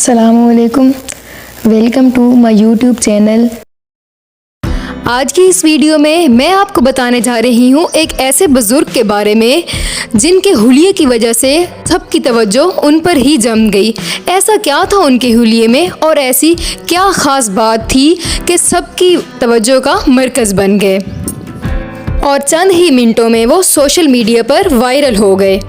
अस्सलाम वालेकुम, welcome to my YouTube channel. आज की इस वीडियो में मैं आपको बताने जा रही हूँ एक ऐसे बुज़ुर्ग के बारे में जिनके हुलिये की वजह से सबकी तवज्जो उन पर ही जम गई। ऐसा क्या था उनके हुलिये में और ऐसी क्या ख़ास बात थी कि सबकी तवज्जो का मरकज़ बन गए और चंद ही मिनटों में वो सोशल मीडिया पर वायरल हो गए।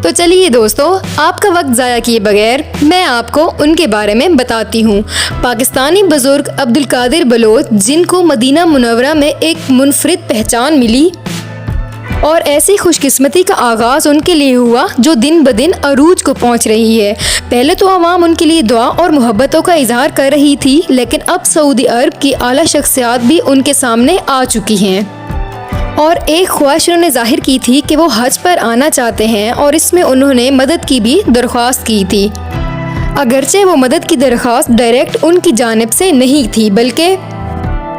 तो चलिए दोस्तों, आपका वक्त ज़ाया किए बगैर मैं आपको उनके बारे में बताती हूँ। पाकिस्तानी बुज़ुर्ग अब्दुल कादिर बलोच, जिनको मदीना मुनव्वरा में एक मुनफरिद पहचान मिली और ऐसी खुशकिस्मती का आगाज़ उनके लिए हुआ जो दिन ब दिन अरूज को पहुँच रही है। पहले तो आवाम उनके लिए दुआ और मोहब्बतों का इजहार कर रही थी, लेकिन अब सऊदी अरब की आला शख्सियात भी उनके सामने आ चुकी हैं और एक ख्वाहिश उन्होंने ज़ाहिर की थी कि वो हज पर आना चाहते हैं और इसमें उन्होंने मदद की भी दरख्वास्त की थी। अगरचे वो मदद की दरख्वास्त डायरेक्ट उनकी जानिब से नहीं थी, बल्कि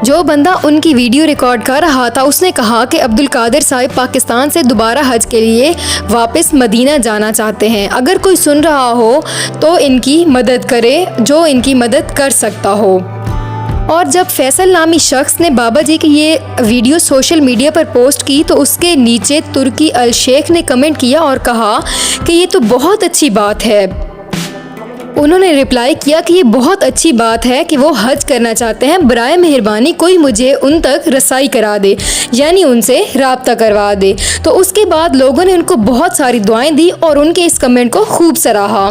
जो बंदा उनकी वीडियो रिकॉर्ड कर रहा था उसने कहा कि अब्दुल कादिर साहिब पाकिस्तान से दोबारा हज के लिए वापस मदीना जाना चाहते हैं। अगर कोई सुन रहा हो तो इनकी मदद करे, जो इनकी मदद कर सकता हो। और जब फैसल नामी शख्स ने बाबा जी की ये वीडियो सोशल मीडिया पर पोस्ट की तो उसके नीचे तुर्की अल शेख ने कमेंट किया और कहा कि ये तो बहुत अच्छी बात है। उन्होंने रिप्लाई किया कि ये बहुत अच्छी बात है कि वो हज करना चाहते हैं, बराए मेहरबानी कोई मुझे उन तक रसाई करा दे, यानी उनसे राब्ता करवा दे। तो उसके बाद लोगों ने उनको बहुत सारी दुआएं दी और उनके इस कमेंट को खूब सराहा।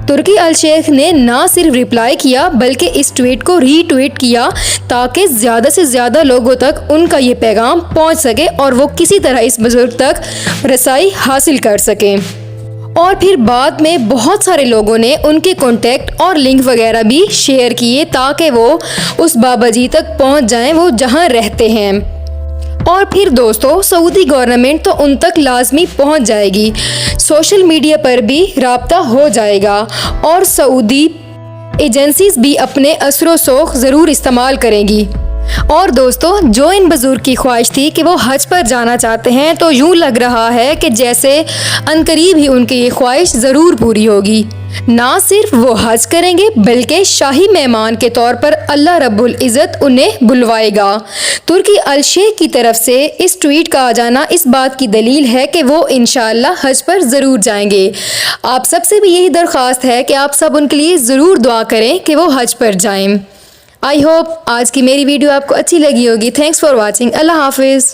तुर्की अल शेख ने ना सिर्फ रिप्लाई किया बल्कि इस ट्वीट को रीट्वीट किया ताकि ज़्यादा से ज़्यादा लोगों तक उनका ये पैगाम पहुंच सके और वो किसी तरह इस बुज़ुर्ग तक रसाई हासिल कर सकें। और फिर बाद में बहुत सारे लोगों ने उनके कॉन्टैक्ट और लिंक वगैरह भी शेयर किए ताकि वो उस बाबा जी तक पहुंच जाएं, वो जहां रहते हैं। और फिर दोस्तों, सऊदी गवर्नमेंट तो उन तक लाजमी पहुंच जाएगी, सोशल मीडिया पर भी राब्ता हो जाएगा और सऊदी एजेंसीज भी अपने असरो शौक़ ज़रूर इस्तेमाल करेंगी। और दोस्तों, जो इन बुज़ुर्ग की ख्वाहिश थी कि वो हज पर जाना चाहते हैं, तो यूँ लग रहा है कि जैसे अनकरीब ही उनकी ये ख्वाहिश ज़रूर पूरी होगी। ना सिर्फ वो हज करेंगे बल्कि शाही मेहमान के तौर पर अल्लाह रब्बुल इज़्ज़त उन्हें बुलवाएगा। तुर्की अल शेख की तरफ से इस ट्वीट का आ जाना इस बात की दलील है कि वो इंशाअल्लाह हज पर ज़रूर जाएंगे। आप सबसे भी यही दरख्वास्त है कि आप सब उनके लिए ज़रूर दुआ करें कि वो हज पर जाएं। आई होप आज की मेरी वीडियो आपको अच्छी लगी होगी। Thanks for watching. अल्लाह हाफिज़।